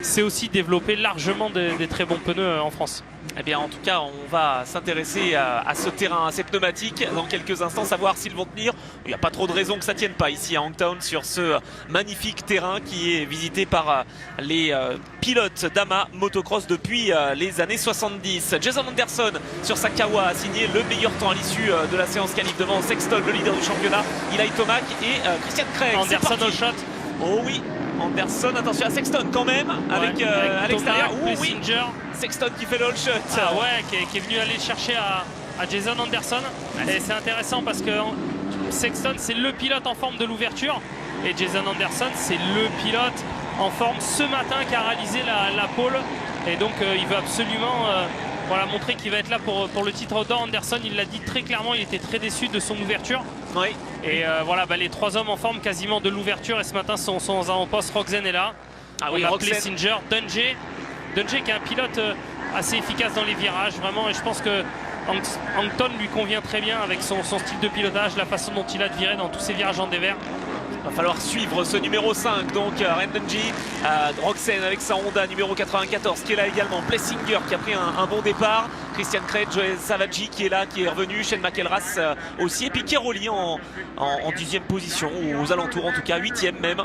c'est aussi développer largement des très bons pneus en France. Eh bien, en tout cas, on va s'intéresser à ce terrain, à ces pneumatiques dans quelques instants, savoir s'ils vont tenir. Il n'y a pas trop de raison que ça tienne pas ici à Hangtown sur ce magnifique terrain qui est visité par les pilotes d'AMA motocross depuis les années 70. Jason Anderson sur sa Kawa a signé le meilleur temps à l'issue de la séance qualif devant Sexton, le leader du championnat, Eli Tomac et Christian Craig. Anderson au shot. Oh oui, Anderson, attention à Sexton quand même, avec à l'extérieur. Oui. Sexton qui fait le all shot. Ah ouais, qui est venu aller chercher à Jason Anderson. Et c'est intéressant parce que Sexton, c'est le pilote en forme de l'ouverture. Et Jason Anderson, c'est le pilote en forme ce matin qui a réalisé la pole. Et donc, il veut absolument voilà, montrer qu'il va être là pour le titre outdoor. Anderson, il l'a dit très clairement, il était très déçu de son ouverture. Oui. Et voilà, les trois hommes en forme quasiment de l'ouverture. Et ce matin, sont aux avant-postes. Roxen est là. Ah oui, on a Plessinger, Dungey qui est un pilote assez efficace dans les virages, vraiment. Et je pense que Hangtown lui convient très bien avec son style de pilotage, la façon dont il a de virer dans tous ses virages en dévers. Il va falloir suivre ce numéro 5, donc Rendonji, Roxen avec sa Honda numéro 94 qui est là également, Plessinger qui a pris un bon départ, Christian Craig, Joel Savaggi qui est là, qui est revenu, Shane McElrath aussi, et puis Keroli en 10e position, ou aux alentours en tout cas, 8e même.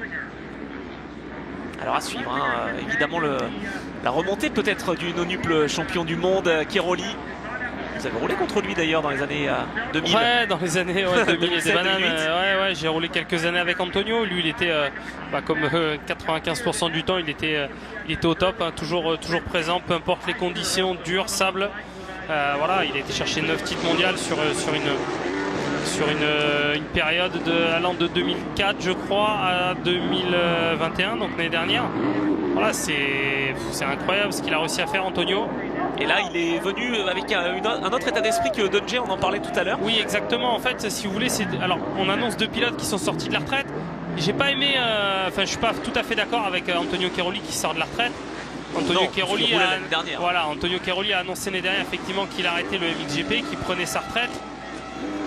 Alors à suivre, hein, évidemment la remontée peut-être du nonuple champion du monde, Keroli. Vous avez roulé contre lui d'ailleurs dans les années 2000. Ouais, dans les années 2000 et des bananes. Ouais, j'ai roulé quelques années avec Antonio. Lui, il était comme 95% du temps, il était au top, hein, toujours présent, peu importe les conditions, dur, sable. Voilà, il a été chercher 9 titres mondiaux sur une période allant de 2004, je crois, à 2021, donc l'année dernière. Voilà, c'est incroyable ce qu'il a réussi à faire, Antonio. Et là, il est venu avec un autre état d'esprit que Dungey, on en parlait tout à l'heure. Oui, exactement. En fait, si vous voulez, alors on annonce 2 pilotes qui sont sortis de la retraite. J'ai pas aimé, je suis pas tout à fait d'accord avec Antonio Keroli qui sort de la retraite. Antonio Keroli a annoncé l'année dernière effectivement qu'il arrêtait le MXGP, qu'il prenait sa retraite.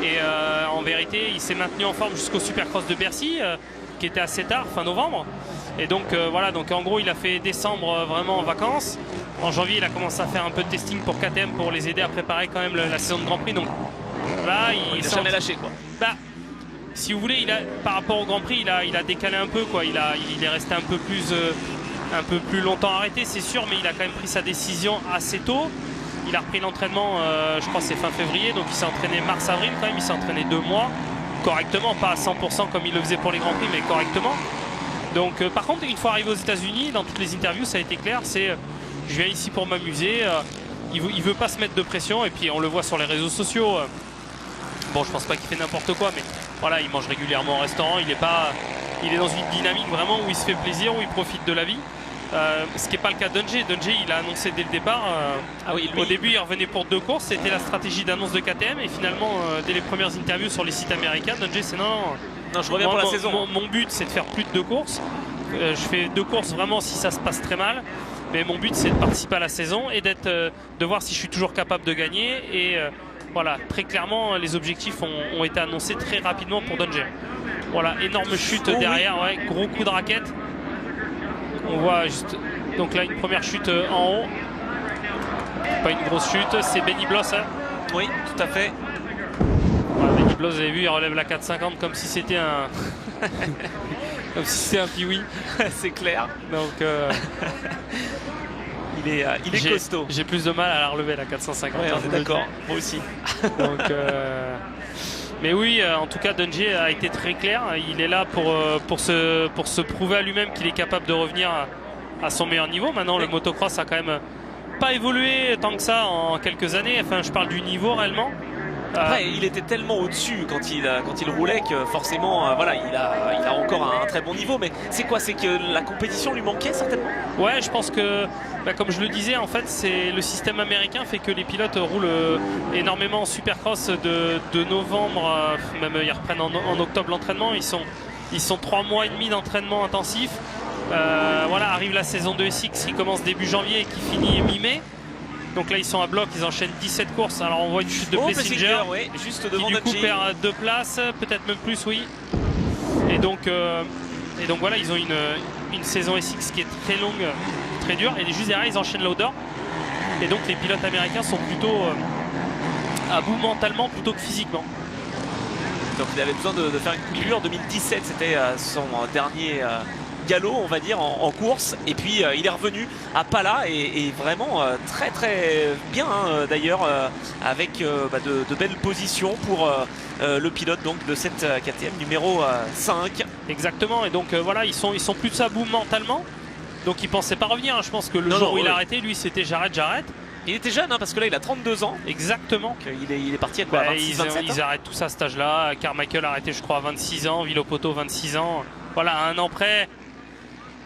Et en vérité, il s'est maintenu en forme jusqu'au Supercross de Bercy, qui était assez tard, fin novembre. Et donc voilà, donc en gros, il a fait décembre vraiment en vacances. En janvier, il a commencé à faire un peu de testing pour KTM pour les aider à préparer quand même la saison de Grand Prix. Donc là, il n'a jamais lâché, quoi. Bah, si vous voulez, par rapport au Grand Prix, il a décalé un peu, quoi. Il est resté un peu plus longtemps arrêté, c'est sûr, mais il a quand même pris sa décision assez tôt. Il a repris l'entraînement, je crois c'est fin février, donc il s'est entraîné mars-avril quand même, il s'est entraîné 2 mois, correctement, pas à 100% comme il le faisait pour les Grands Prix, mais correctement. Donc par contre, une fois arrivé aux États-Unis, dans toutes les interviews, ça a été clair, c'est je viens ici pour m'amuser, il veut pas se mettre de pression, et puis on le voit sur les réseaux sociaux. Bon, je pense pas qu'il fait n'importe quoi, mais voilà, il mange régulièrement au restaurant, il est dans une dynamique vraiment où il se fait plaisir, où il profite de la vie. Ce qui n'est pas le cas de Dungey. Dungey, il a annoncé dès le départ. Au début, il revenait pour 2 courses. C'était la stratégie d'annonce de KTM. Et finalement, dès les premières interviews sur les sites américains, Dungey, c'est non, je reviens pour la saison. Mon but, c'est de faire plus de 2 courses. Je fais 2 courses vraiment si ça se passe très mal. Mais mon but, c'est de participer à la saison et de voir si je suis toujours capable de gagner. Et voilà, très clairement, les objectifs ont été annoncés très rapidement pour Dungey. Voilà, énorme chute derrière, ouais, gros coup de raquette. On voit juste, donc là, une première chute en haut. Pas une grosse chute, c'est Benny Bloss. Hein. Oui, tout à fait. Voilà, Benny Bloss, vous avez vu, il relève la 450 comme si c'était un... comme si c'était un Piwi. C'est clair. Donc... il est costaud. J'ai plus de mal à la relever, la 450. Ouais, on est d'accord, moi aussi. Donc... Mais oui, en tout cas, Dungey a été très clair. Il est là pour se prouver à lui-même qu'il est capable de revenir à son meilleur niveau. Maintenant, le motocross a quand même pas évolué tant que ça en quelques années. Enfin, je parle du niveau réellement. Après, il était tellement au-dessus quand il roulait que forcément, voilà, il a encore un très bon niveau. Mais c'est quoi? C'est que la compétition lui manquait certainement? Ouais, je pense que, comme je le disais, en fait, c'est le système américain fait que les pilotes roulent énormément en Supercross de novembre, même ils reprennent en octobre l'entraînement. Ils sont 3 mois et demi d'entraînement intensif. Voilà, arrive la saison de SX qui commence début janvier et qui finit mi-mai. Donc là ils sont à bloc, ils enchaînent 17 courses. Alors on voit une chute de Plessinger, ouais, juste devant qui du coup Dungey. perd 2 places, peut-être même plus, oui. Et donc voilà, ils ont une saison SX qui est très très dur. Et juste derrière, ils enchaînent l'odeur. Et donc les pilotes américains sont plutôt à bout mentalement plutôt que physiquement. Donc il avait besoin de faire une coupure. 2017, c'était son dernier galop, on va dire, en course. Et puis il est revenu à Pala et vraiment très très bien d'ailleurs, avec de belles positions pour le pilote donc de cette KTM numéro 5. Exactement, et donc voilà, ils sont plus à bout mentalement. Donc il pensait pas revenir, hein. Je pense que le jour où il a arrêté, lui c'était j'arrête. Il était jeune, hein, parce que là il a 32 ans. Exactement. Donc, il est parti à quoi, 26, 27 ils arrêtent tout ça à cet âge-là. Carmichael a arrêté je crois à 26 ans, Villopoto 26 ans. Voilà, à un an près.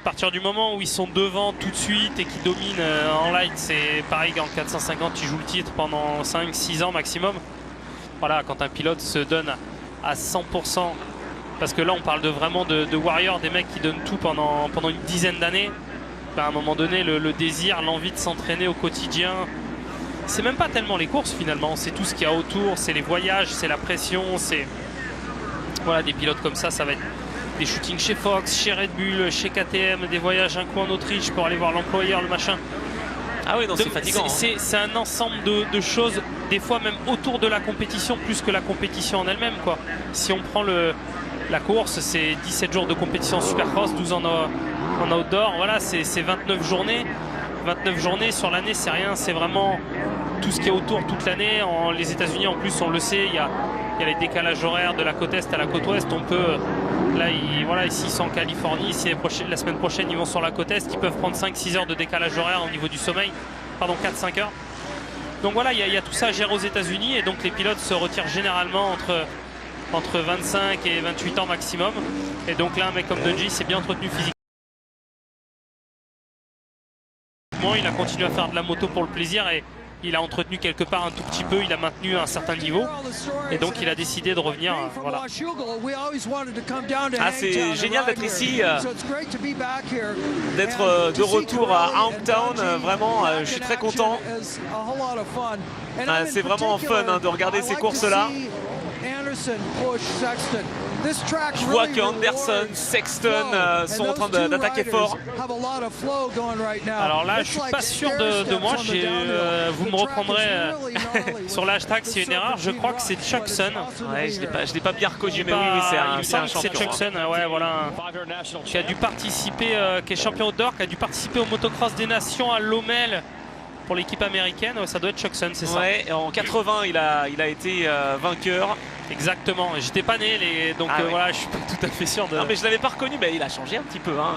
À partir du moment où ils sont devant tout de suite et qu'ils dominent en light, c'est pareil qu'en 450, ils jouent le titre pendant 5-6 ans maximum. Voilà, quand un pilote se donne à 100%, parce que là on parle vraiment de warriors, des mecs qui donnent tout pendant une dizaine d'années. Ben, à un moment donné, le désir, l'envie de s'entraîner au quotidien, c'est même pas tellement les courses finalement, c'est tout ce qu'il y a autour, c'est les voyages, c'est la pression, c'est... Voilà, des pilotes comme ça va être des shootings chez Fox, chez Red Bull, chez KTM, des voyages un coup en Autriche pour aller voir l'employeur, le machin. Ah oui, non, c'est fatigant. C'est un ensemble de choses, des fois même autour de la compétition, plus que la compétition en elle-même, quoi. Si on prend la course, c'est 17 jours de compétition en Supercross, 12 en outdoor, voilà, c'est 29 journées. 29 journées sur l'année, c'est rien, c'est vraiment tout ce qui est autour toute l'année. Les États-Unis, en plus, on le sait, il y a les décalages horaires de la côte Est à la côte Ouest. On peut, là, voilà, ici, ils sont en Californie, ici, la semaine prochaine, ils vont sur la côte Est, ils peuvent prendre 5-6 heures de décalage horaire au niveau du sommeil, pardon, 4-5 heures. Donc voilà, il y a tout ça à gérer aux États-Unis, et donc les pilotes se retirent généralement entre 25 et 28 ans maximum. Et donc là, un mec comme Dungey s'est bien entretenu physiquement. Il a continué à faire de la moto pour le plaisir et il a entretenu quelque part un tout petit peu, il a maintenu un certain niveau et donc il a décidé de revenir. Voilà. Ah, c'est génial d'être ici, d'être de retour à Hometown. Vraiment, je suis très content. C'est vraiment fun, hein, de regarder ces courses-là. Je vois que Anderson, Sexton sont en train d'attaquer fort. Alors là, je suis pas sûr de moi. Vous me reprendrez sur l'hashtag s'il y a une erreur. Je crois que c'est Chuckson. Ouais, je l'ai pas bien reconnu, mais oui, c'est un champion. C'est Chuckson, ouais, voilà. Qui a dû participer, qui est champion outdoor, qui a dû participer au motocross des nations à Lommel pour l'équipe américaine. Ouais, ça doit être Chuckson, c'est ça. Ouais, en 80, il a été vainqueur. Exactement, j'étais pas né, donc voilà, je suis pas tout à fait sûr de... Non, mais je l'avais pas reconnu, mais il a changé un petit peu, hein.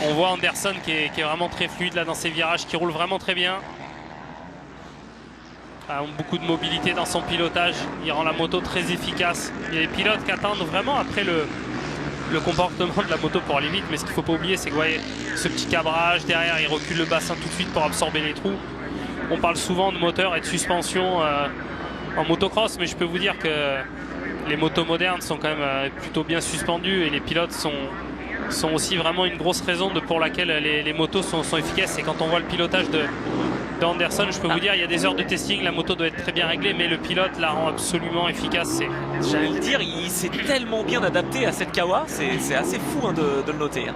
On voit Anderson qui est vraiment très fluide là dans ses virages, qui roule vraiment très bien. Beaucoup de mobilité dans son pilotage, il rend la moto très efficace. Il y a des pilotes qui attendent vraiment après le comportement de la moto pour aller vite, mais ce qu'il faut pas oublier, c'est que voyez, ce petit cabrage derrière, il recule le bassin tout de suite pour absorber les trous. On parle souvent de moteur et de suspension en motocross, mais je peux vous dire que les motos modernes sont quand même plutôt bien suspendues et les pilotes sont aussi vraiment une grosse raison pour laquelle les motos sont efficaces. Et quand on voit le pilotage de Anderson, je peux vous dire, il y a des heures de testing, la moto doit être très bien réglée, mais le pilote la rend absolument efficace. J'allais le dire, il s'est tellement bien adapté à cette Kawa, c'est assez fou, hein, de le noter. Hein.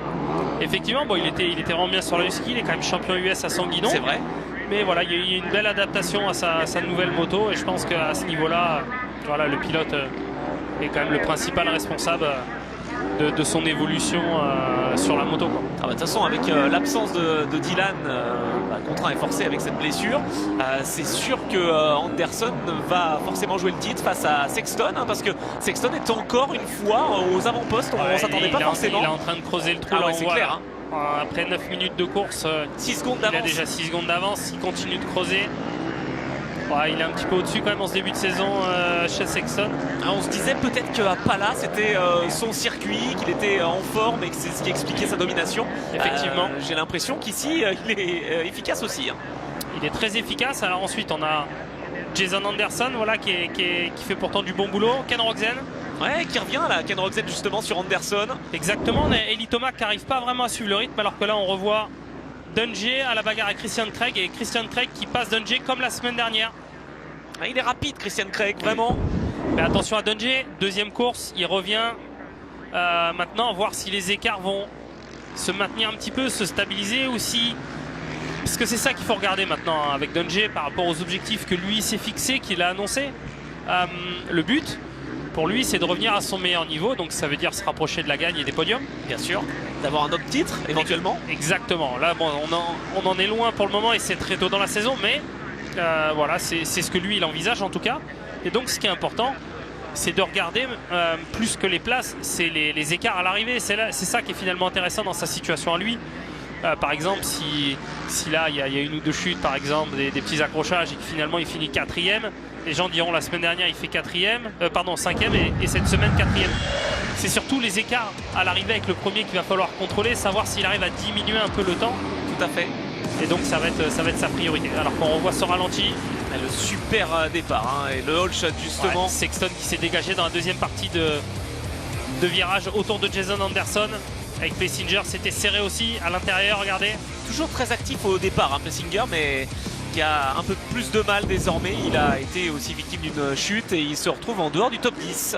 Effectivement, bon, il était vraiment bien sur le ski, il est quand même champion US à son guidon. C'est vrai. Mais voilà, il y a eu une belle adaptation à sa nouvelle moto et je pense qu'à ce niveau-là, voilà, le pilote est quand même le principal responsable de son évolution sur la moto, quoi. De toute façon, avec l'absence de Dylan, contraint et forcé avec cette blessure, c'est sûr que Anderson va forcément jouer le titre face à Sexton, hein, parce que Sexton est encore une fois aux avant-postes, on ne s'attendait pas forcément. Il est en train de creuser le trou, là, c'est clair. Hein. Après 9 minutes de course, 6 secondes d'avance. Il a déjà 6 secondes d'avance, il continue de creuser. Ouais, il est un petit peu au-dessus quand même en ce début de saison chez Sexton. On se disait peut-être qu'à Pala c'était son circuit, qu'il était en forme et que c'est ce qui expliquait sa domination. Effectivement. J'ai l'impression qu'ici il est efficace aussi. Hein. Il est très efficace. Alors ensuite on a Jason Anderson, voilà, qui fait pourtant du bon boulot. Ken Roczen. Ouais, qui revient là, Ken Roczen justement sur Anderson. Exactement, on a Eli Tomac qui n'arrive pas vraiment à suivre le rythme, alors que là on revoit Dungey à la bagarre avec Christian Craig, et Christian Craig qui passe Dungey comme la semaine dernière. Il est rapide, Christian Craig, vraiment. Mais attention à Dungey, deuxième course, il revient maintenant, voir si les écarts vont se maintenir un petit peu, se stabiliser aussi. Parce que c'est ça qu'il faut regarder maintenant hein, avec Dungey par rapport aux objectifs que lui s'est fixé, qu'il a annoncé. Le but, pour lui, c'est de revenir à son meilleur niveau. Donc ça veut dire se rapprocher de la gagne et des podiums. Bien sûr, d'avoir un autre titre éventuellement. Exactement. Là, bon, on en est loin pour le moment et c'est très tôt dans la saison. Mais voilà, c'est ce que lui, il envisage en tout cas. Et donc ce qui est important, c'est de regarder plus que les places, c'est les écarts à l'arrivée. C'est ça qui est finalement intéressant dans sa situation à lui. Par exemple, si là il y a une ou deux chutes, par exemple, des petits accrochages et que finalement il finit 4e, les gens diront la semaine dernière il fait 5e et cette semaine 4e. C'est surtout les écarts à l'arrivée avec le premier qu'il va falloir contrôler, savoir s'il arrive à diminuer un peu le temps. Tout à fait. Et donc ça va être sa priorité. Alors qu'on revoit ce ralenti. Le super départ hein, et le hold shot justement. Ouais, Sexton qui s'est dégagé dans la deuxième partie de virage autour de Jason Anderson. Avec Plessinger, c'était serré aussi à l'intérieur, regardez. Toujours très actif au départ, hein, Plessinger, mais qui a un peu plus de mal désormais. Il a été aussi victime d'une chute et il se retrouve en dehors du top 10.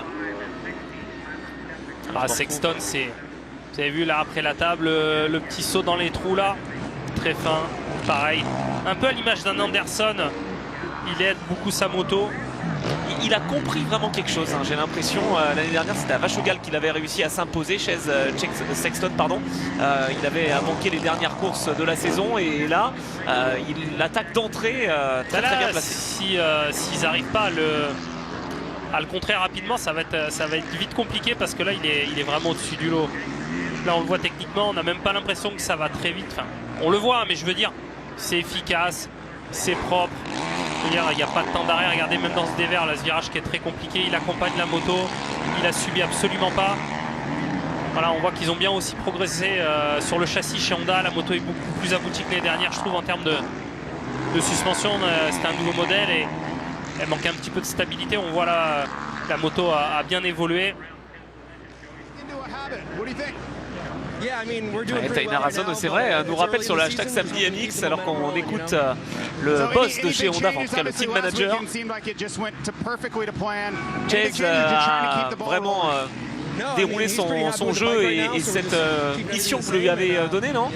Alors, Sexton, vous avez vu là après la table, le petit saut dans les trous là, très fin, pareil. Un peu à l'image d'un Anderson, il aide beaucoup sa moto. Il a compris vraiment quelque chose, hein. J'ai l'impression, l'année dernière c'était à Vachegal qu'il avait réussi à s'imposer chez Sexton. Il avait manqué les dernières courses de la saison et là il attaque d'entrée très bien placé. S'ils n'arrivent pas à le contrer rapidement, ça va être vite compliqué parce que là il est vraiment au-dessus du lot. Là on le voit techniquement, on n'a même pas l'impression que ça va très vite. Enfin, on le voit, mais je veux dire, c'est efficace, c'est propre. Il n'y a pas de temps d'arrêt, regardez même dans ce dévers, là, ce virage qui est très compliqué, il accompagne la moto, il a subi absolument pas. Voilà, on voit qu'ils ont bien aussi progressé sur le châssis chez Honda, la moto est beaucoup plus aboutie que les dernières je trouve en termes de suspension, c'était un nouveau modèle et elle manquait un petit peu de stabilité, on voit là la moto a bien évolué. Tainara Hassan, c'est vrai, nous rappelle sur le hashtag Samedi MX alors qu'on écoute le boss de chez Honda, en tout cas le team manager. Chase a vraiment déroulé son jeu et cette mission que vous lui avez donnée, non?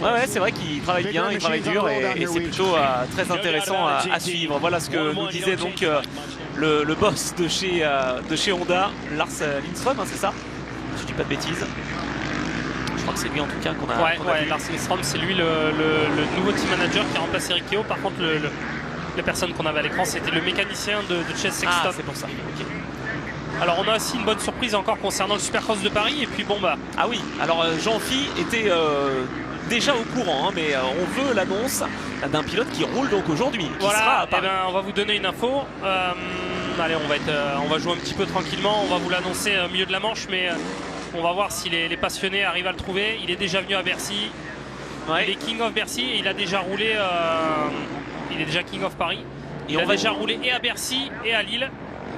Ouais, c'est vrai qu'il travaille bien, il travaille dur et c'est plutôt très intéressant à suivre. Voilà ce que nous disait donc le boss de chez Honda, Lars Lindström, hein, c'est ça? Si je dis pas de bêtises. Je crois que c'est lui en tout cas qu'on a. Ouais, Lars Lindström, c'est lui le nouveau team manager qui a remplacé Eric Keo. Par contre, la personne qu'on avait à l'écran, c'était le mécanicien de Chase Sexton. Ah, c'est pour ça. Okay. Alors, on a aussi une bonne surprise encore concernant le Supercross de Paris. Et puis, bon, bah. Ah oui, alors Jean-Phi était déjà au courant, hein, mais on veut l'annonce d'un pilote qui roule donc aujourd'hui. Voilà, on va vous donner une info. Allez, on va jouer un petit peu tranquillement. On va vous l'annoncer au milieu de la manche, mais. On va voir si les passionnés arrivent à le trouver. Il est déjà venu à Bercy. Ouais. Il est King of Bercy et il a déjà roulé. Il est déjà King of Paris. Il a déjà roulé et à Bercy et à Lille.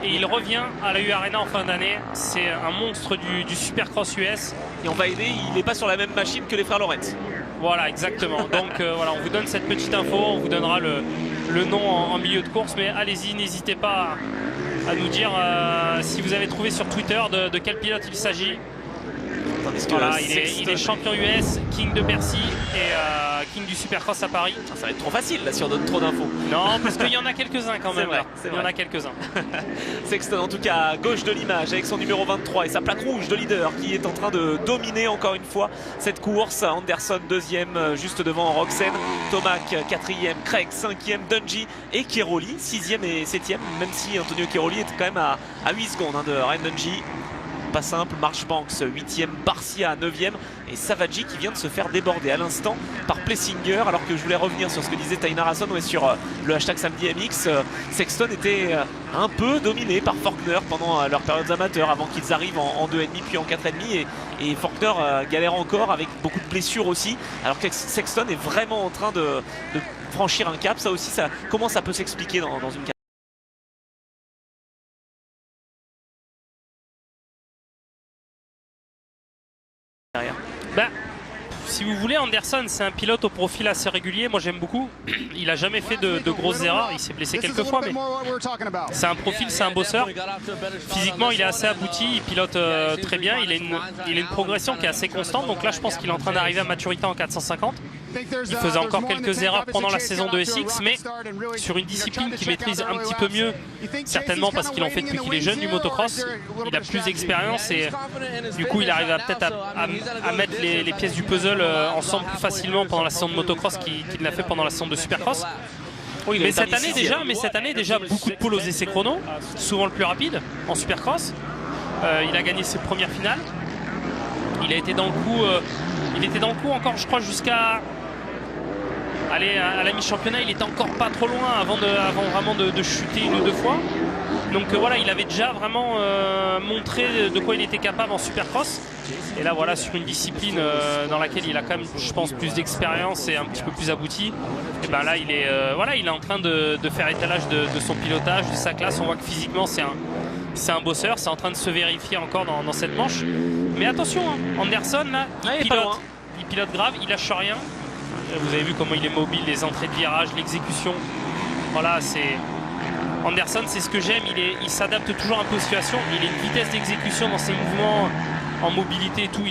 Et il revient à la U Arena en fin d'année. C'est un monstre du Supercross US. Et on va aider, il n'est pas sur la même machine que les frères Lorenz. Voilà, exactement. Donc voilà, on vous donne cette petite info. On vous donnera le nom en milieu de course. Mais allez-y, n'hésitez pas à nous dire si vous avez trouvé sur Twitter de quel pilote il s'agit. Voilà, il est champion US, King de Bercy et King du Supercross à Paris. Ça va être trop facile là si on donne trop d'infos. Non, parce qu'il y en a quelques-uns quand même. Il y en a quelques-uns. Sexton en tout cas à gauche de l'image avec son numéro 23 et sa plaque rouge de leader qui est en train de dominer encore une fois cette course. Anderson deuxième juste devant Roczen, Tomac quatrième, Craig cinquième, Dungey et Keroli sixième et septième, même si Antonio Keroli est quand même à 8 secondes de Ryan Dungey. Pas simple, Marchbanks 8e, Barcia 9e et Savaggi qui vient de se faire déborder à l'instant par Plessinger. Alors que je voulais revenir sur ce que disait Tainara Hassan sur le hashtag Samedi MX. Sexton était un peu dominé par Faulkner pendant leurs périodes amateurs avant qu'ils arrivent en 2,5 puis en 4,5 et Faulkner galère encore avec beaucoup de blessures aussi. Alors que Sexton est vraiment en train de franchir un cap. Ça aussi, comment ça peut s'expliquer dans une si vous voulez, Anderson, c'est un pilote au profil assez régulier. Moi, j'aime beaucoup. Il a jamais fait de grosses erreurs. Il s'est blessé quelques fois, mais c'est un profil, c'est un bosseur. Physiquement, il est assez abouti. Il pilote très bien. Il a une progression qui est assez constante. Donc là, je pense qu'il est en train d'arriver à maturité en 450. Il faisait encore quelques erreurs pendant la saison de SX, mais sur une discipline qu'il maîtrise un petit peu mieux, certainement parce qu'il en fait depuis qu'il est jeune du motocross. Il a plus d'expérience et du coup, il arrive peut-être à mettre les pièces du puzzle ensemble plus facilement pendant la saison de motocross qu'il l'a fait pendant la saison de supercross. Oui, mais cette année déjà beaucoup de poules aux essais chrono, souvent le plus rapide en supercross. Il a gagné ses premières finales. Il a été dans le coup, encore, je crois, jusqu'à aller à la mi-championnat. Il était encore pas trop loin avant vraiment de chuter une ou deux fois. Donc voilà, il avait déjà vraiment montré de quoi il était capable en supercross. Et là voilà, sur une discipline dans laquelle il a quand même, je pense, plus d'expérience et un petit peu plus abouti. Et ben là il est en train de faire étalage de son pilotage, de sa classe. On voit que physiquement c'est un bosseur, c'est en train de se vérifier encore dans cette manche. Mais attention, hein, Anderson là, il pilote grave, il lâche rien. Vous avez vu comment il est mobile, les entrées de virage, l'exécution. Voilà, c'est Anderson, c'est ce que j'aime. Il s'adapte toujours un peu aux situations. Il a une vitesse d'exécution dans ses mouvements, en mobilité et tout.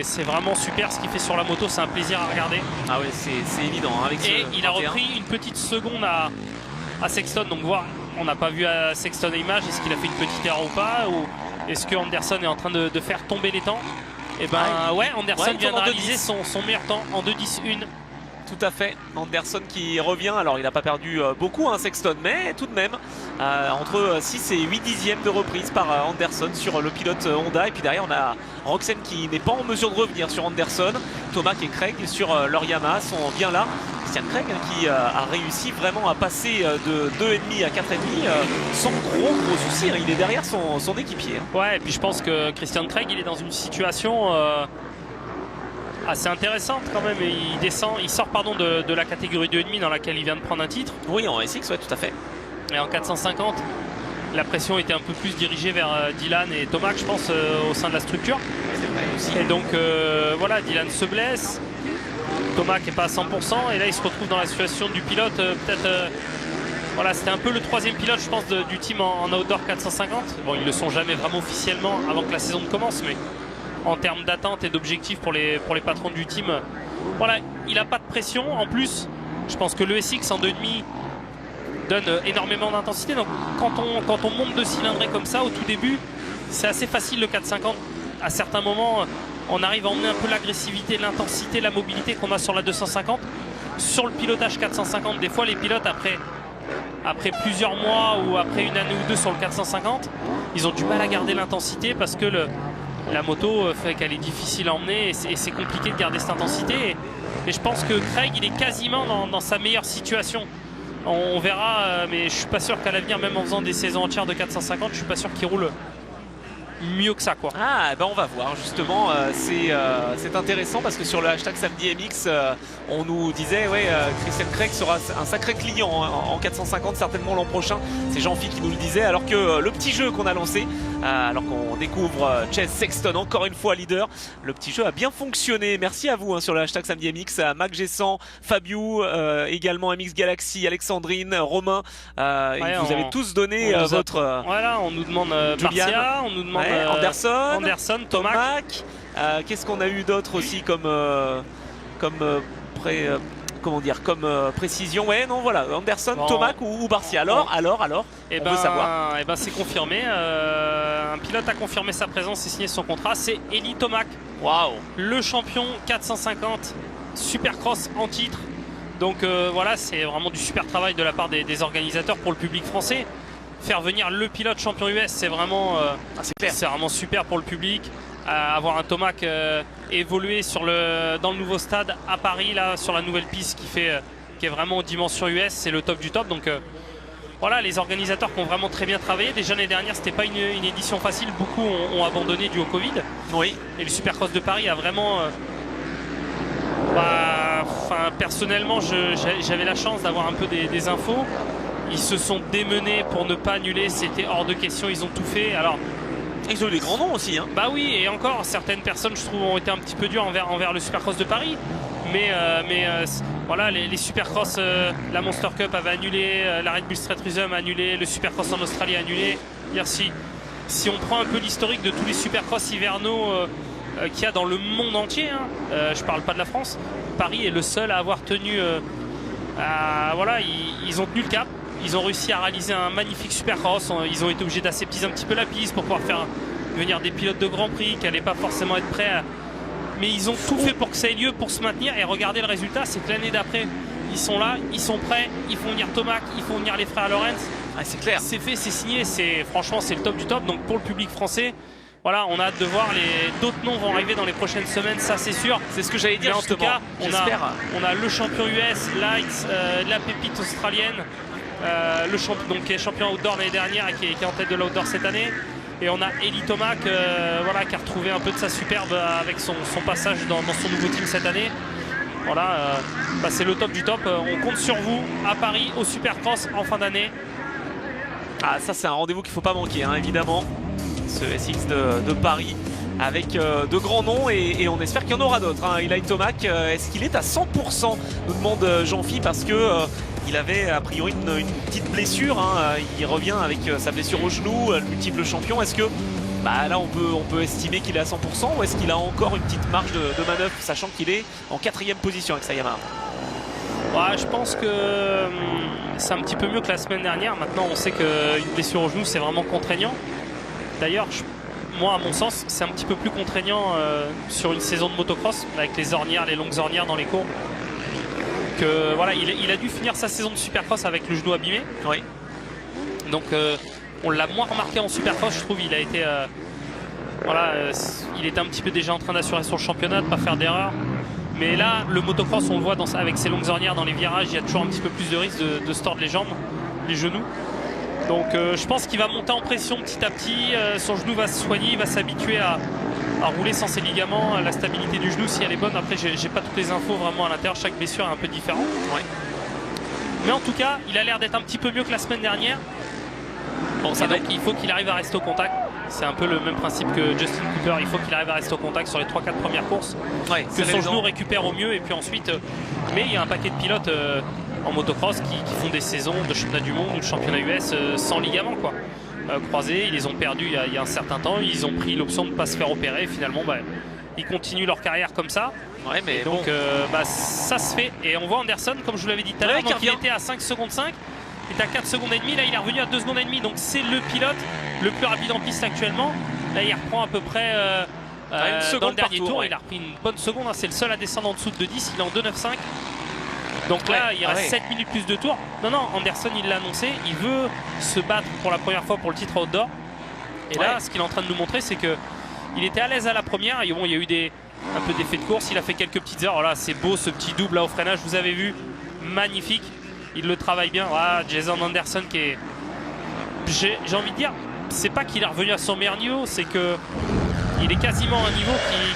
C'est vraiment super ce qu'il fait sur la moto. C'est un plaisir à regarder. Ah ouais, c'est évident. Hein, avec et il a repris une petite seconde à Sexton. Donc voir, on n'a pas vu à Sexton à image. Est-ce qu'il a fait une petite erreur ou pas, ou est-ce que Anderson est en train de faire tomber les temps? Et ben ouais, Anderson vient de réaliser son meilleur temps en 2:10.1. Tout à fait, Anderson qui revient, alors il n'a pas perdu beaucoup hein, Sexton, mais tout de même entre 6 et 8 dixièmes de reprise par Anderson sur le pilote Honda. Et puis derrière on a Roczen qui n'est pas en mesure de revenir sur Anderson. Tomac et Craig sur leur Yamaha sont bien là. Christian Craig hein, qui a réussi vraiment à passer de 2,5 à 4,5 sans gros soucis, hein. Il est derrière son équipier. Hein. Ouais, et puis je pense que Christian Craig il est dans une situation assez intéressante quand même. Il sort de la catégorie 2,5 dans laquelle il vient de prendre un titre. Oui, en SX, ouais, tout à fait. Et en 450, la pression était un peu plus dirigée vers Dylan et Tomac, je pense, au sein de la structure. C'est vrai aussi. Et donc voilà, Dylan se blesse, Tomac n'est pas à 100%, et là il se retrouve dans la situation du pilote, voilà, c'était un peu le troisième pilote, je pense, du team en outdoor 450. Bon, ils le sont jamais vraiment officiellement avant que la saison ne commence, mais en termes d'attente et d'objectifs pour les patrons du team, voilà, il n'a pas de pression. En plus, je pense que le SX en 2,5 donne énormément d'intensité. Donc quand on monte de cylindrée comme ça au tout début, c'est assez facile le 450. À certains moments, on arrive à emmener un peu l'agressivité, l'intensité, la mobilité qu'on a sur la 250. Sur le pilotage 450, des fois les pilotes après plusieurs mois ou après une année ou deux sur le 450, ils ont du mal à garder l'intensité parce que la moto fait qu'elle est difficile à emmener et c'est compliqué de garder cette intensité. Et je pense que Craig, il est quasiment dans sa meilleure situation. On verra, mais je suis pas sûr qu'à l'avenir, même en faisant des saisons entières de 450, je suis pas sûr qu'il roule mieux que ça, quoi. Ah ben on va voir justement, c'est intéressant parce que sur le hashtag samedi MX on nous disait ouais, Christian Craig sera un sacré client en 450 certainement l'an prochain. C'est Jean-Phi qui nous le disait, alors que le petit jeu qu'on a lancé, alors qu'on découvre Chase Sexton encore une fois leader, le petit jeu a bien fonctionné. Merci à vous hein, sur le hashtag samedi MX, à Mac Gessan, Fabio, également MX Galaxy, Alexandrine, Romain, ouais, vous avez tous donné votre... voilà, on nous demande Barcia, on nous demande Anderson, Tomac. Qu'est-ce qu'on a eu d'autre aussi comme précision? Ouais, non, voilà, Anderson, bon. Tomac ou Barcia. Alors, on veut savoir. Et ben c'est confirmé. Un pilote a confirmé sa présence et signé son contrat. C'est Eli Tomac. Waouh. Le champion 450 Supercross en titre. Donc voilà, c'est vraiment du super travail de la part des organisateurs pour le public français. Faire venir le pilote champion US, c'est vraiment, c'est vraiment super pour le public. Avoir un Tomac évoluer dans le nouveau stade à Paris, là, sur la nouvelle piste qui est vraiment en dimension US, c'est le top du top. Donc voilà, les organisateurs qui ont vraiment très bien travaillé. Déjà l'année dernière, c'était pas une édition facile. Beaucoup ont abandonné dû au Covid. Oui. Et le Supercross de Paris a vraiment... personnellement, j'avais la chance d'avoir un peu des infos. Ils se sont démenés pour ne pas annuler, c'était hors de question, ils ont tout fait. Alors, ils ont eu des grands noms aussi. Hein. Bah oui, et encore, certaines personnes, je trouve, ont été un petit peu dures envers le Supercross de Paris. Voilà, les Supercross, la Monster Cup avait annulé, la Red Bull Street Rhythm a annulé, le Supercross en Australie a annulé. Si on prend un peu l'historique de tous les Supercross hivernaux qu'il y a dans le monde entier, hein, je parle pas de la France, Paris est le seul à avoir tenu. Voilà, ils ont tenu le cap. Ils ont réussi à réaliser un magnifique Supercross. Ils ont été obligés d'aseptiser un petit peu la piste pour pouvoir faire venir des pilotes de Grand Prix qui n'allaient pas forcément être prêts mais ils ont tout fait pour que ça ait lieu, pour se maintenir. Et regardez le résultat, c'est que l'année d'après, ils sont là, ils sont prêts, ils font venir Tomac, ils font venir les frères Lorenz. C'est clair. C'est fait, c'est signé, franchement c'est le top du top. Donc pour le public français, voilà, on a hâte de voir. D'autres noms vont arriver dans les prochaines semaines, ça c'est sûr. C'est ce que j'allais dire. Mais en justement. tout cas, on a le champion US, Lights, la pépite australienne, donc qui est champion outdoor l'année dernière et qui est en tête de l'outdoor cette année. Et on a Eli Tomac voilà, qui a retrouvé un peu de sa superbe avec son passage dans son nouveau team cette année. Voilà, c'est le top du top. On compte sur vous à Paris au Supercross en fin d'année. Ah, ça c'est un rendez-vous qu'il ne faut pas manquer, hein, évidemment. Ce SX de Paris avec de grands noms et on espère qu'il y en aura d'autres. Hein. Eli Tomac, est-ce qu'il est à 100%, nous demande Jean-Phi, parce que il avait a priori une petite blessure. Hein. Il revient avec sa blessure au genou, le multiple champion. Est-ce que là on peut estimer qu'il est à 100% ou est-ce qu'il a encore une petite marge de manœuvre, sachant qu'il est en 4e position avec sa Yamaha? Ouais, je pense que c'est un petit peu mieux que la semaine dernière. Maintenant on sait qu'une blessure au genou c'est vraiment contraignant. D'ailleurs moi à mon sens c'est un petit peu plus contraignant sur une saison de motocross avec les ornières, les longues ornières dans les courbes. Voilà, il a dû finir sa saison de Supercross avec le genou abîmé. Oui. Donc on l'a moins remarqué en Supercross, je trouve. Il a été voilà, il était un petit peu déjà en train d'assurer son championnat, de ne pas faire d'erreur. Mais là, le motocross, on le voit avec ses longues ornières dans les virages, il y a toujours un petit peu plus de risque de se tordre les jambes, les genoux. Donc je pense qu'il va monter en pression petit à petit. Son genou va se soigner, il va s'habituer à rouler sans ses ligaments. La stabilité du genou, si elle est bonne, après j'ai pas toutes les infos vraiment à l'intérieur, chaque blessure est un peu différente. Ouais. Mais en tout cas, il a l'air d'être un petit peu mieux que la semaine dernière. Bon, donc il faut qu'il arrive à rester au contact. C'est un peu le même principe que Justin Cooper. Il faut qu'il arrive à rester au contact sur les 3-4 premières courses. Ouais, que son genou récupère au mieux. Et puis ensuite, mais il y a un paquet de pilotes en motocross qui font des saisons de championnat du monde ou de championnat US sans ligaments, quoi. Croisés, ils les ont perdus il y a un certain temps. Ils ont pris l'option de ne pas se faire opérer. Finalement, ils continuent leur carrière comme ça. Ouais, mais donc ça se fait. Et on voit Anderson, comme je vous l'avais dit tout à l'heure, il était à 5 secondes 5. Il est à 4 secondes et demie, là il est revenu à 2 secondes et demie, donc c'est le pilote le plus rapide en piste actuellement. Là il reprend à peu près dans le dernier tour, ouais. Il a repris une bonne seconde, hein. C'est le seul à descendre en dessous de 10, il est en 2,95. Donc là il reste 7 minutes plus de tours. Non, Anderson il l'a annoncé, il veut se battre pour la première fois pour le titre outdoor. Et là ce qu'il est en train de nous montrer, c'est que il était à l'aise à la première, et bon, il y a eu un peu d'effet de course, il a fait quelques petites erreurs. Là c'est beau ce petit double là au freinage, vous avez vu, magnifique. Il le travaille bien. Voilà, Jason Anderson qui est... J'ai envie de dire, c'est pas qu'il est revenu à son meilleur niveau, c'est qu'il est quasiment à un niveau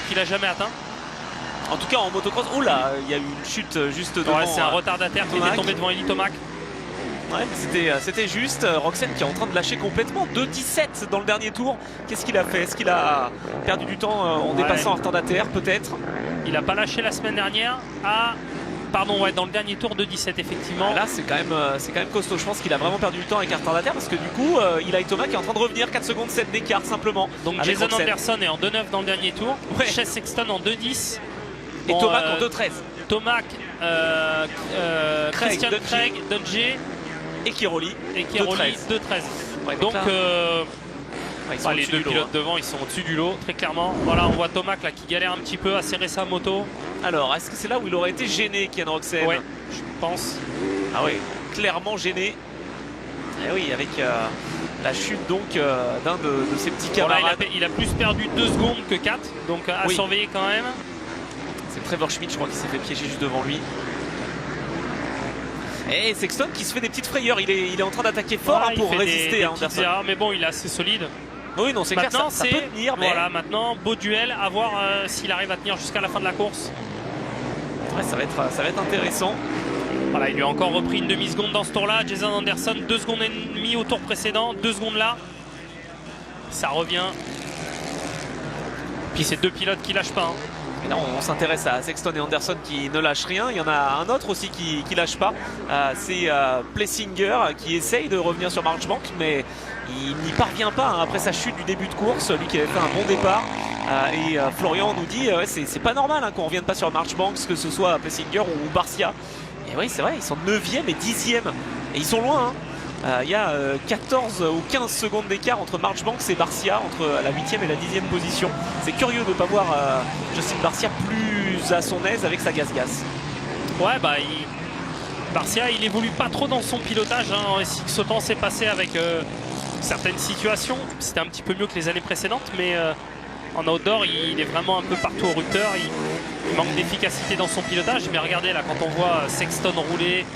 qu'il n'a jamais atteint. En tout cas en motocross, oula, il y a eu une chute juste devant. Ouais, c'est un retardataire qui était tombé devant Eli Tomac. Ouais, c'était juste. Roczen qui est en train de lâcher complètement. 2,17 dans le dernier tour. Qu'est-ce qu'il a fait? Est-ce qu'il a perdu du temps en dépassant un retardataire peut-être? Il n'a pas lâché la semaine dernière dans le dernier tour de 17 effectivement. Là c'est quand même costaud. Je pense qu'il a vraiment perdu du temps avec un retardataire parce que du coup Eli Tomac est en train de revenir, 4 secondes 7 d'écart simplement. Donc Jason Anderson est en 2,9 dans le dernier tour, Chase Sexton en 2,10 et Tomac en 2,13. Tomac, Christian Craig, Dodge et Kiroli 2,13. Ouais, donc les deux pilotes devant, ils sont au-dessus du lot, très clairement. Voilà, on voit Tomac là qui galère un petit peu à serrer sa moto. Alors, est-ce que c'est là où il aurait été gêné, Ken Roczen? Oui, je pense. Ah oui, clairement gêné. Et oui, avec la chute donc d'un de ses petits camarades. Voilà, il a plus perdu 2 secondes que 4, donc à surveiller quand même. C'est Trevor Schmidt, je crois, qui s'est fait piéger juste devant lui. Et Sexton qui se fait des petites frayeurs, il est en train d'attaquer fort pour résister à Anderson. Mais bon, il est assez solide. Oui, non, c'est clair, ça peut tenir. Mais... Voilà, maintenant, beau duel, à voir s'il arrive à tenir jusqu'à la fin de la course. Ouais, ça va être intéressant. Voilà, il lui a encore repris une demi-seconde dans ce tour-là. Jason Anderson, 2 secondes et demie au tour précédent, 2 secondes là. Ça revient. Puis c'est 2 pilotes qui lâchent pas. Hein. Et là, on s'intéresse à Sexton et Anderson qui ne lâchent rien. Il y en a un autre aussi qui lâche pas. C'est Plessinger qui essaye de revenir sur Marchbank, mais il n'y parvient pas hein, après sa chute du début de course. Lui qui avait fait un bon départ. Florian nous dit ouais, c'est pas normal hein, qu'on ne revienne pas sur Marchbank, que ce soit Plessinger ou Barcia. Et oui, c'est vrai, ils sont 9e et 10e. Et ils sont loin. Hein. Il y a 14 ou 15 secondes d'écart entre Marchbank et Barcia, entre la 8e et la 10e position. C'est curieux de ne pas voir Justin Barcia plus à son aise avec sa gas-gas. Ouais, bah, Barcia, il évolue pas trop dans son pilotage. Hein. Ce temps s'est passé avec certaines situations. C'était un petit peu mieux que les années précédentes, mais en outdoor, il est vraiment un peu partout au rupteur. Il manque d'efficacité dans son pilotage. Mais regardez, là, quand on voit Sexton rouler,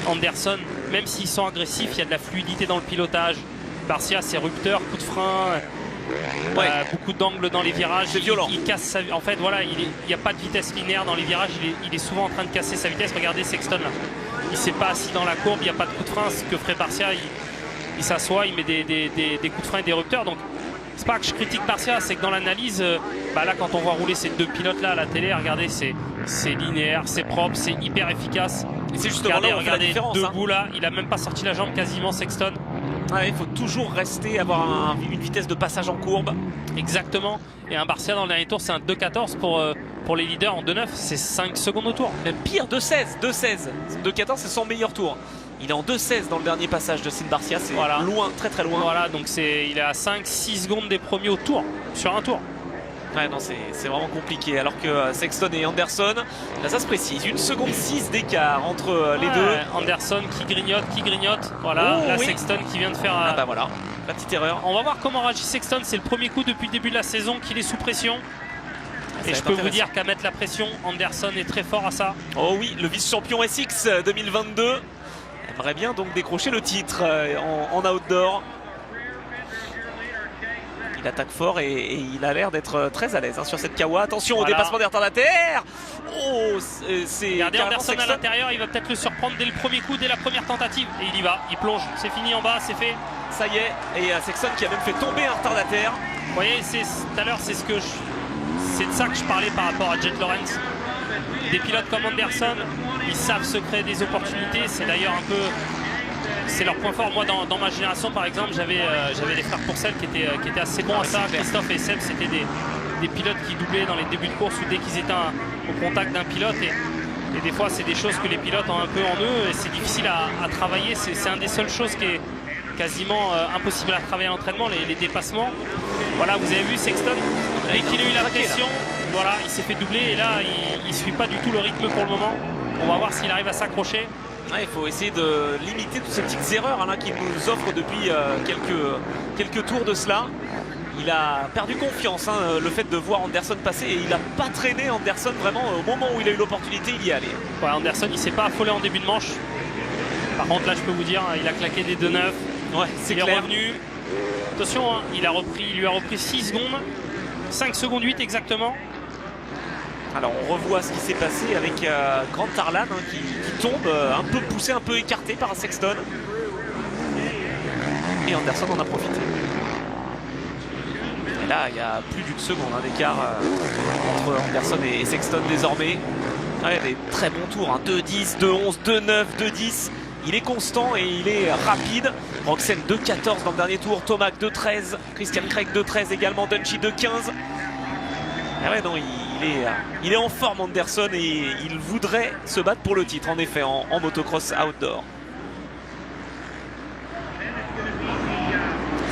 Anderson, même s'ils sont agressifs, il y a de la fluidité dans le pilotage. Barcia, c'est rupteur, coup de frein, beaucoup d'angles dans les virages. C'est violent. Il casse sa... En fait, voilà, il n'y a pas de vitesse linéaire dans les virages. Il est souvent en train de casser sa vitesse. Regardez Sexton, là. Il ne s'est pas assis dans la courbe, il n'y a pas de coup de frein. Ce que ferait Barcia, il s'assoit, il met des coups de frein et des rupteurs. Donc, c'est pas que je critique Barcia, c'est que dans l'analyse, là, quand on voit rouler ces deux pilotes-là à la télé, regardez, c'est linéaire, c'est propre, c'est hyper efficace. Et c'est justement là où on fait la différence. Debout là, il a même pas sorti la jambe quasiment Sexton. Ouais, il faut toujours rester, avoir une vitesse de passage en courbe. Exactement. Et un Barcia dans le dernier tour, c'est un 2.14 pour les leaders en 2.9, c'est 5 secondes au tour. Même pire, 2.16. 2.14, c'est son meilleur tour. Il est en 2.16 dans le dernier passage de Justin Barcia, c'est loin, très très loin. Voilà, donc il est à 5-6 secondes des premiers au tour, sur un tour. Ouais, non, c'est vraiment compliqué. Alors que Sexton et Anderson, là ça se précise, 1 seconde 6 d'écart entre les deux. Anderson qui grignote. Voilà, oh, là oui. Sexton qui vient de faire Ah bah voilà, la petite erreur. On va voir comment réagit Sexton. C'est le premier coup depuis le début de la saison qu'il est sous pression. Et je peux vous dire qu'à mettre la pression, Anderson est très fort à ça. Oh oui, le vice-champion SX 2022 aimerait bien donc décrocher le titre en outdoor. Il attaque fort et il a l'air d'être très à l'aise hein, sur cette Kawa. Attention au dépassement des retardataires. Oh, c'est regardez Anderson à l'intérieur, il va peut-être le surprendre dès le premier coup, dès la première tentative. Et il y va, il plonge. C'est fini en bas, c'est fait. Ça y est, et Sexton qui a même fait tomber un retardataire. Vous voyez, tout à l'heure, c'est de ça que je parlais par rapport à Jet Lawrence. Des pilotes comme Anderson, ils savent se créer des opportunités. C'est d'ailleurs un peu... C'est leur point fort. Moi, dans ma génération, par exemple, j'avais les frères Pourcel qui étaient assez bons à ça. Christophe et Seb, c'était des pilotes qui doublaient dans les débuts de course ou dès qu'ils étaient au contact d'un pilote. Et des fois, c'est des choses que les pilotes ont un peu en eux et c'est difficile à travailler. C'est une des seules choses qui est quasiment impossible à travailler à l'entraînement, les dépassements. Voilà, vous avez vu Sexton, dès qu'il a eu la pression, voilà, il s'est fait doubler et là, il ne suit pas du tout le rythme pour le moment. On va voir s'il arrive à s'accrocher. Ouais, il faut essayer de limiter toutes ces petites erreurs hein, qu'il nous offre depuis quelques tours de cela. Il a perdu confiance, hein, le fait de voir Anderson passer et il n'a pas traîné Anderson vraiment au moment où il a eu l'opportunité, il y est allé. Ouais, Anderson il s'est pas affolé en début de manche. Par contre là je peux vous dire, il a claqué des 2.9. Ouais, c'est clair. Il est revenu. Attention, hein, il lui a repris 6 secondes. 5 secondes 8 exactement. Alors on revoit ce qui s'est passé avec Grant Harlan hein, qui tombe un peu poussé, un peu écarté par Sexton. Et Anderson en a profité. Et là il y a plus d'une seconde hein, d'écart entre Anderson et Sexton désormais. Ouais, des très bons tours, hein. 2.10, 2.11, 2.9, 2.10. Il est constant et il est rapide. Roczen 2.14 dans le dernier tour, Tomac 2.13, Christian Craig 2.13 également, Dungey 2.15. Ah ouais, non, il est en forme Anderson et il voudrait se battre pour le titre en effet en motocross outdoor.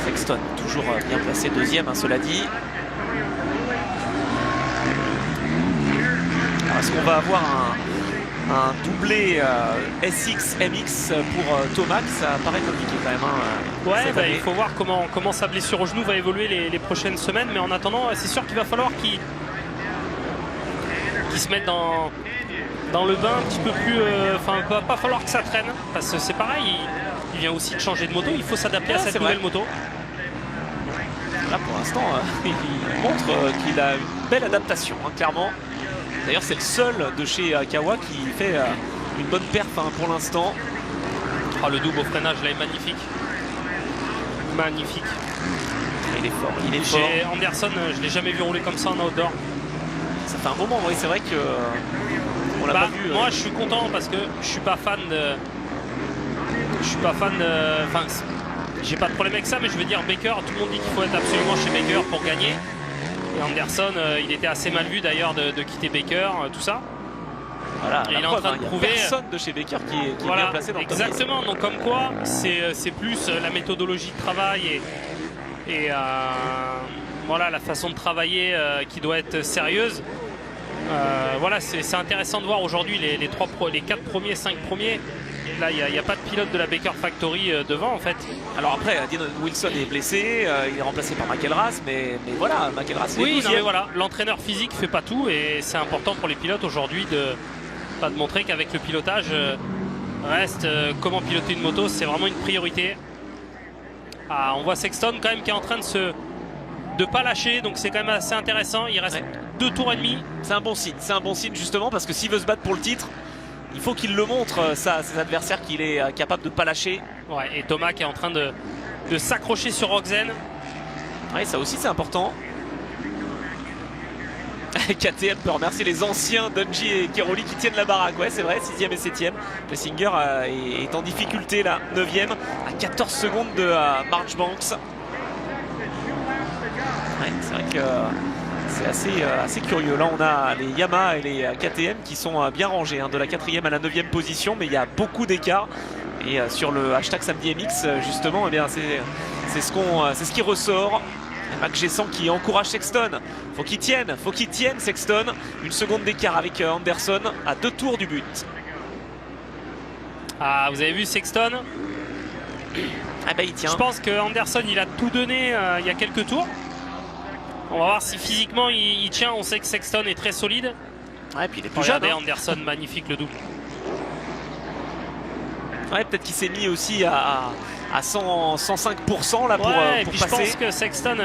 Sexton toujours bien placé deuxième hein, cela dit. Est-ce qu'on va avoir un doublé SX MX pour Tomac? Ça paraît compliqué quand même hein, ouais, il faut voir comment sa blessure au genou va évoluer les prochaines semaines, mais en attendant c'est sûr qu'il va falloir qu'il se mette dans le bain un petit peu plus, il va pas falloir que ça traîne parce que c'est pareil, il vient aussi de changer de moto, il faut s'adapter à cette nouvelle moto. Là pour l'instant il montre qu'il a une belle adaptation hein, clairement. D'ailleurs c'est le seul de chez Kawa qui fait une bonne perf hein, pour l'instant. Oh, le double au freinage là est magnifique. Magnifique. Il est fort, il est fort. Anderson, je l'ai jamais vu rouler comme ça en outdoor. Ça fait un moment, oui, c'est vrai que on l'a pas vu. Moi, je suis content parce que je suis pas fan de. Je suis pas fan de. Enfin, j'ai pas de problème avec ça, mais je veux dire, Baker, tout le monde dit qu'il faut être absolument chez Baker pour gagner. Et Anderson, il était assez mal vu d'ailleurs de quitter Baker, tout ça. Voilà, et il est en train de prouver. Personne de chez Baker qui est bien placé dans le top 10. Exactement, donc comme quoi, c'est plus la méthodologie de travail et voilà, la façon de travailler qui doit être sérieuse. Voilà, c'est intéressant de voir aujourd'hui les 4 premiers, 5 premiers. Là, il n'y a pas de pilote de la Baker Factory devant en fait. Alors après, Dylan Wilson est blessé, il est remplacé par McElrath, mais voilà, McElrath est oui, non, mais voilà, l'entraîneur physique fait pas tout et c'est important pour les pilotes aujourd'hui de montrer qu'avec le pilotage, reste comment piloter une moto, c'est vraiment une priorité. Ah, on voit Sexton quand même qui est en train de pas lâcher, donc c'est quand même assez intéressant. Il reste 2 tours et demi. C'est un bon signe justement parce que s'il veut se battre pour le titre, il faut qu'il le montre ça à ses adversaires qu'il est capable de pas lâcher. Ouais, et Thomas qui est en train de s'accrocher sur Rogzen. Ouais, ça aussi c'est important. KTM peut remercier les anciens Dungey et Cairoli qui tiennent la baraque. Ouais, c'est vrai, 6e et 7e. Plessinger est en difficulté là, 9e à 14 secondes de Marchbanks. Ouais, c'est vrai que c'est assez curieux. Là, on a les Yamaha et les KTM qui sont bien rangés, de la 4e à la 9e position, mais il y a beaucoup d'écart. Et sur le hashtag Samedi MX, justement, eh bien, c'est ce qui ressort. Mac Gesson qui encourage Sexton. Faut qu'il tienne Sexton. Une seconde d'écart avec Anderson à 2 tours du but. Ah, vous avez vu Sexton? Ah bah il tient. Je pense que Anderson il a tout donné il y a quelques tours. On va voir si physiquement il tient. On sait que Sexton est très solide. Ouais, et puis il est plus Regardez jeune. Anderson, magnifique le double. Ouais, peut-être qu'il s'est mis aussi à 105% là pour et puis passer. je pense que Sexton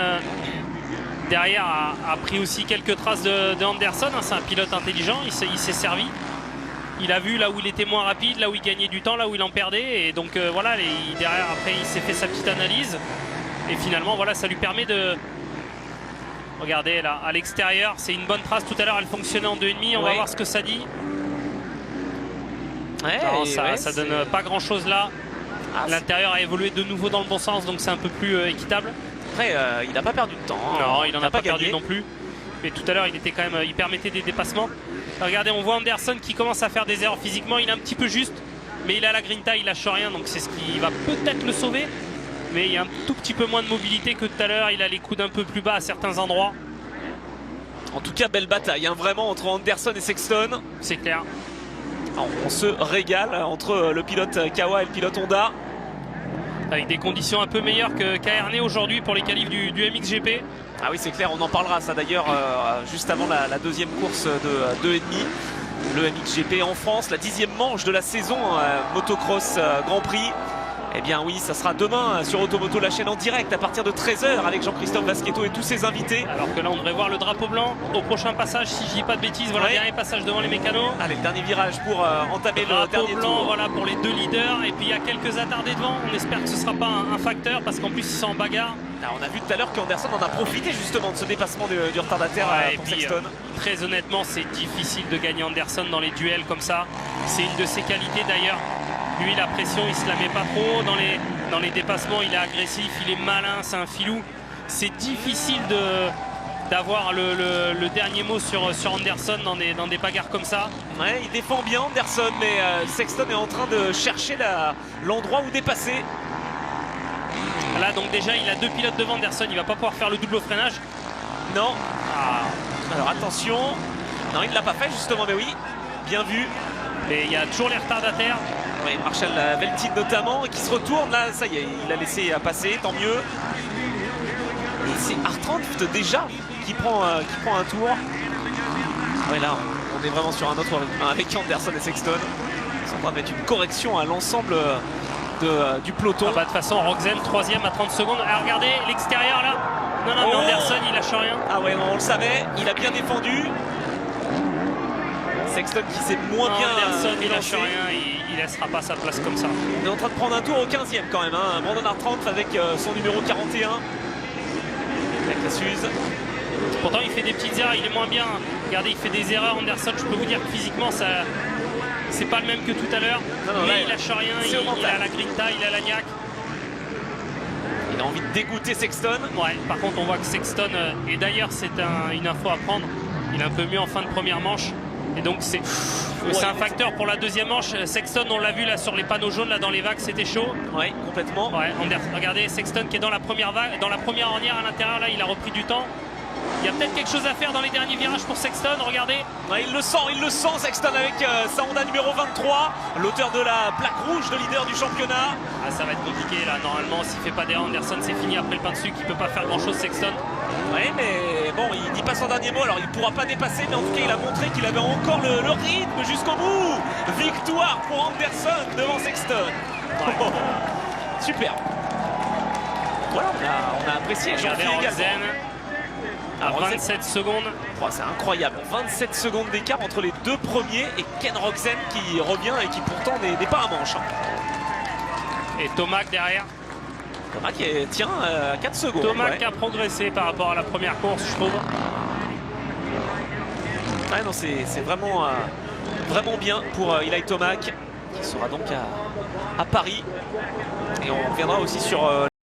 derrière a pris aussi quelques traces de Anderson. C'est un pilote intelligent, il s'est servi. Il a vu là où il était moins rapide, là où il gagnait du temps, là où il en perdait. Et donc voilà, derrière après il s'est fait sa petite analyse. Et finalement voilà, ça lui permet de... Regardez là, à l'extérieur, c'est une bonne trace. Tout à l'heure elle fonctionnait en 2,5. On va voir ce que ça dit. Ouais, non, ça donne pas grand chose là. L'intérieur a évolué de nouveau dans le bon sens, donc c'est un peu plus équitable. Après, il n'a pas perdu de temps. Non, il n'en a pas perdu non plus. Mais tout à l'heure, il permettait des dépassements. Regardez, on voit Anderson qui commence à faire des erreurs physiquement. Il est un petit peu juste, mais il a la grinta, il lâche rien, donc c'est ce qui va peut-être le sauver. Mais il y a un tout petit peu moins de mobilité que tout à l'heure. Il a les coudes un peu plus bas à certains endroits. En tout cas, belle bataille, vraiment entre Anderson et Sexton. C'est clair. On se régale entre le pilote Kawa et le pilote Honda. Avec des conditions un peu meilleures qu'à Ernée aujourd'hui pour les qualifs du MXGP. Ah oui, c'est clair, on en parlera ça d'ailleurs juste avant la deuxième course de 2,5. Le MXGP en France, la 10e manche de la saison motocross Grand Prix. Eh bien oui, ça sera demain sur Automoto, la chaîne en direct à partir de 13 h avec Jean-Christophe Vasquetto et tous ses invités. Alors que là, on devrait voir le drapeau blanc au prochain passage, si je dis pas de bêtises. Voilà, dernier passage devant les mécanos. Allez, le dernier virage pour entamer le dernier blanc, tour. voilà, pour les 2 leaders. Et puis il y a quelques attardés devant. On espère que ce ne sera pas un facteur parce qu'en plus, ils sont en bagarre. Alors, on a vu tout à l'heure qu'Anderson en a profité justement de ce dépassement du retardataire pour Sexton. Très honnêtement, c'est difficile de gagner Anderson dans les duels comme ça. C'est une de ses qualités d'ailleurs. Lui, la pression, il se la met pas trop. Dans les dépassements, il est agressif, il est malin, c'est un filou. C'est difficile d'avoir le dernier mot sur Anderson dans des bagarres comme ça. Ouais, il défend bien Anderson, mais Sexton est en train de chercher l'endroit où dépasser. Là, donc déjà, il a 2 pilotes devant Anderson. Il va pas pouvoir faire le double au freinage. Non. Alors attention. Non, il ne l'a pas fait justement, mais oui. Bien vu. Et il y a toujours les retardataires. Oui, Marshall Veltin notamment, qui se retourne. Là, ça y est, il a laissé passer, tant mieux. Et c'est R30 déjà qui prend un tour. Ouais, là, on est vraiment sur un autre rythme avec Anderson et Sexton. Ils sont en train de mettre une correction à l'ensemble du peloton. De toute façon, Rogzen 3e à 30 secondes. Ah, regardez l'extérieur là. Non, mais Anderson, il lâche rien. Ah ouais, on le savait, il a bien défendu. Sexton qui s'est moins bien Anderson, il lâche rien, il laissera pas sa place comme ça. On est en train de prendre un tour au 15e quand même. Brandon R30 avec son numéro 41. Avec la Suze. Pourtant il fait des petites erreurs, il est moins bien. Regardez, il fait des erreurs. Anderson, je peux vous dire que physiquement ça, c'est pas le même que tout à l'heure. Mais il lâche rien, il a la grinta, il a la niaque. Il a envie de dégoûter Sexton. Ouais, par contre on voit que Sexton, et d'ailleurs c'est une info à prendre, il est un peu mieux en fin de première manche. Et donc c'est un facteur pour la deuxième manche. Sexton, on l'a vu là sur les panneaux jaunes, là dans les vagues, c'était chaud. Ouais, complètement. Ouais, regardez Sexton qui est dans la première vague, dans la première ornière à l'intérieur, là il a repris du temps. Il y a peut-être quelque chose à faire dans les derniers virages pour Sexton, regardez. Ouais, il le sent Sexton avec sa Honda numéro 23, l'auteur de la plaque rouge de leader du championnat. Ah, ça va être compliqué là, normalement s'il fait pas d'erreur, Anderson c'est fini après le pain dessus, qu'il peut pas faire grand chose Sexton. Ouais, mais bon, il dit pas son dernier mot, alors il pourra pas dépasser, mais en tout cas il a montré qu'il avait encore le rythme jusqu'au bout. Victoire pour Anderson devant Sexton. Ouais. Oh, superbe. Voilà, on a apprécié. Regardez Roxen à 27 secondes. Oh, c'est incroyable, 27 secondes d'écart entre les deux premiers et Ken Roczen qui revient et qui pourtant n'est pas à manche. Et Tomac derrière. Tomac qui tient à 4 secondes. Tomac qui a progressé par rapport à la première course, je trouve. Ouais, non, c'est vraiment, vraiment bien pour Eli Tomac qui sera donc à Paris. Et on reviendra aussi sur